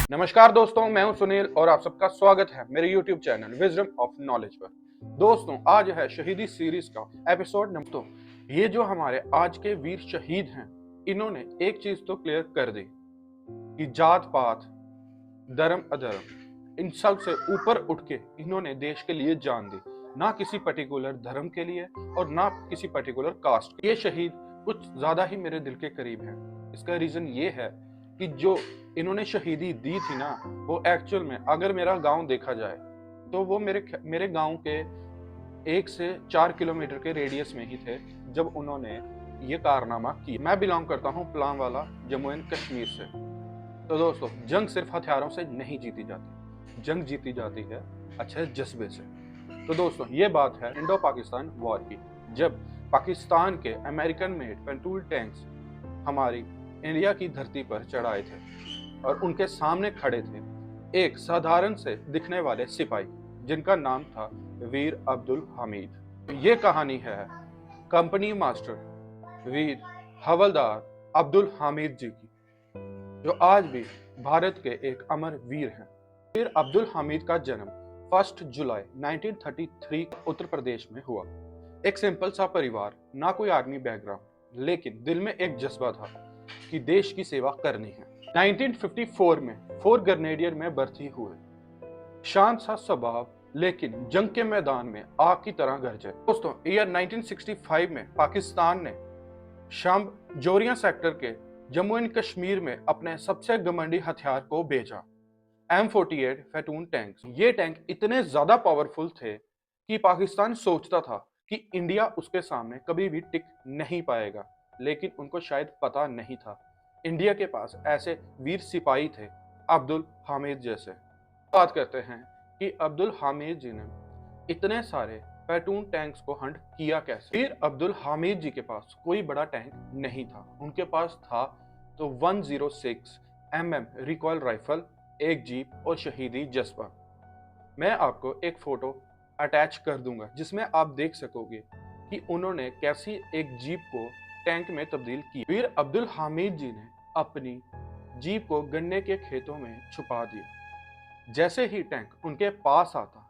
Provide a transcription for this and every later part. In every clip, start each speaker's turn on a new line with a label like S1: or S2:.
S1: नमस्कार दोस्तों, मैं हूं सुनील और आप सबका स्वागत है मेरे YouTube channel wisdom of knowledge पर। दोस्तों, आज है शहीदी सीरीज का एपिसोड नंबर। तो ये जो हमारे आज के वीर शहीद हैं, इन्होंने एक चीज तो क्लियर कर दी कि जात पात, धर्म अधर्म, इन सब से ऊपर उठ के इन्होंने देश के लिए जान दी। ना किसी पर्टिकुलर धर्म के लिए और ना किसी पर्टिकुलर कास्ट। ये शहीद कुछ ज्यादा ही मेरे दिल के करीब है। इसका रीजन ये है कि जो इन्होंने शहीदी दी थी ना, वो एक्चुअल में अगर मेरा गांव देखा जाए तो वो मेरे गांव के 1 से 4 किलोमीटर के रेडियस में ही थे जब उन्होंने ये कारनामा किया। मैं बिलोंग करता हूँ पुलवामा, जम्मू एंड कश्मीर से। तो दोस्तों, जंग सिर्फ हथियारों से नहीं जीती जाती, जंग जीती जाती है अच्छे जज्बे से। तो दोस्तों, ये बात है इंडो पाकिस्तान वॉर की, जब पाकिस्तान के अमेरिकन मेड पेंटूल टैंक्स हमारी इंडिया की धरती पर चढ़ाए थे और उनके सामने खड़े थे एक साधारण से दिखने वाले सिपाही जिनका नाम था वीर अब्दुल हामिद। ये कहानी है कंपनी मास्टर वीर हवलदार अब्दुल हामिद जी की, जो आज भी भारत के एक अमर वीर हैं। वीर अब्दुल हामिद का जन्म 1 जुलाई 1933 उत्तर प्रदेश में हुआ। एक सिंपल सा परिवार, ना कोई आर्मी बैकग्राउंड, लेकिन दिल में एक जज्बा था कि देश की सेवा करनी है। 1954 में 4 ग्रेनेडियर में भर्ती हुए। शांत सा स्वभाव, लेकिन जंग के मैदान में आग की तरह गरजे। दोस्तों, ईयर 1965 में पाकिस्तान ने शाम जोरिया सेक्टर के जम्मू एंड कश्मीर में अपने सबसे घमंडी हथियार को भेजा, M48 फैटून टैंक्स। ये टैंक इतने ज्यादा पावरफुल थे कि पाकिस्तान सोचता था कि इंडिया उसके सामने कभी भी टिक नहीं पाएगा, लेकिन उनको शायद पता नहीं था इंडिया के पास ऐसे वीर सिपाही थे अब्दुल हामिद जैसे। बात करते हैं कि अब्दुल हामिद जी ने इतने सारे पैटून टैंक्स को हंट किया कैसे। वीर अब्दुल हामिद जी के पास कोई बड़ा टैंक नहीं था, उनके पास था तो 106 mm रिकॉयल राइफल, एक जीप और शहीदी जज्बा। मैं आपको एक फोटो अटैच कर दूंगा जिसमें आप देख सकोगे कि उन्होंने कैसी एक जीप को टैंक में तब्दील किया। वीर अब्दुल हामिद जी ने अपनी जीप को गन्ने के खेतों में छुपा दिया। जैसे ही टैंक उनके पास आता,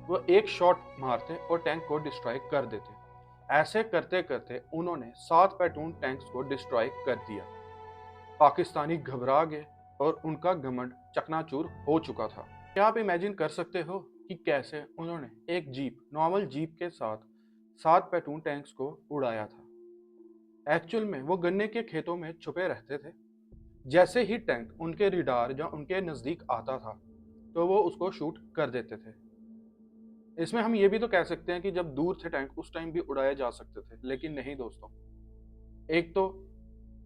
S1: वो एक शॉट मारते और टैंक को डिस्ट्रॉय कर देते। ऐसे करते करते उन्होंने 7 पैटून टैंक्स को डिस्ट्रॉय कर दिया। पाकिस्तानी घबरा गए और उनका घमंड चकनाचूर हो चुका था। क्या आप इमेजिन कर सकते हो कि कैसे उन्होंने एक जीप, नॉर्मल जीप के साथ 7 पैटून टैंक्स को उड़ाया था। एक्चुअल में वो गन्ने के खेतों में छुपे रहते थे। जैसे ही टैंक उनके रिडार या उनके नजदीक आता था तो वो उसको शूट कर देते थे। इसमें हम ये भी तो कह सकते हैं कि जब दूर थे टैंक उस टाइम भी उड़ाए जा सकते थे, लेकिन नहीं दोस्तों। एक तो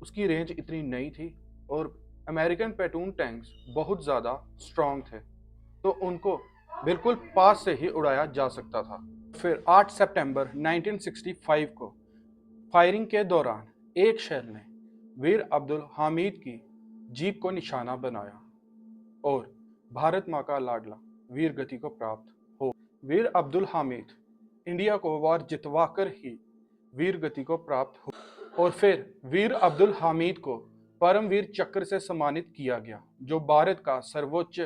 S1: उसकी रेंज इतनी नहीं थी और अमेरिकन पैटून टैंक्स बहुत ज़्यादा स्ट्रांग थे, तो उनको बिल्कुल पास से ही उड़ाया जा सकता था। फिर 8 सितंबर 1965 को फायरिंग के दौरान एक शेल ने वीर अब्दुल हामिद की जीप को निशाना बनाया और भारत माँ का लाडला वीर गति को प्राप्त हो। वीर अब्दुल हामिद इंडिया को वार जितवाकर ही वीर गति को प्राप्त हो और फिर वीर अब्दुल हामिद को परमवीर चक्र से सम्मानित किया गया, जो भारत का सर्वोच्च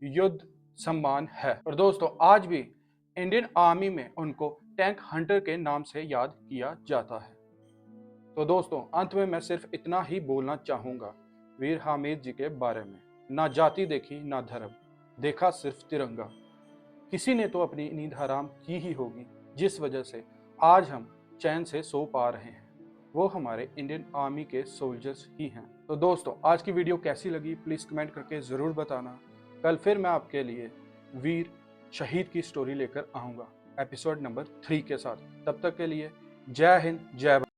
S1: युद्ध सम्मान है। और दोस्तों, आज भी इंडियन आर्मी में उनको टैंक हंटर के नाम से याद किया जाता है। तो दोस्तों, अंत में मैं सिर्फ इतना ही बोलना चाहूंगा वीर हामिद जी के बारे में। ना जाति देखी ना धर्म, देखा सिर्फ तिरंगा। किसी ने तो अपनी नींद हराम की ही होगी, जिस वजह से आज हम चैन से सो पा रहे हैं। वो हमारे इंडियन आर्मी के सोल्जर्स ही हैं। तो दोस्तों, आज की वीडियो कैसी लगी प्लीज़ कमेंट करके ज़रूर बताना। कल फिर मैं आपके लिए वीर शहीद की स्टोरी लेकर आऊँगा एपिसोड नंबर 3 के साथ। तब तक के लिए जय हिंद, जय भारत।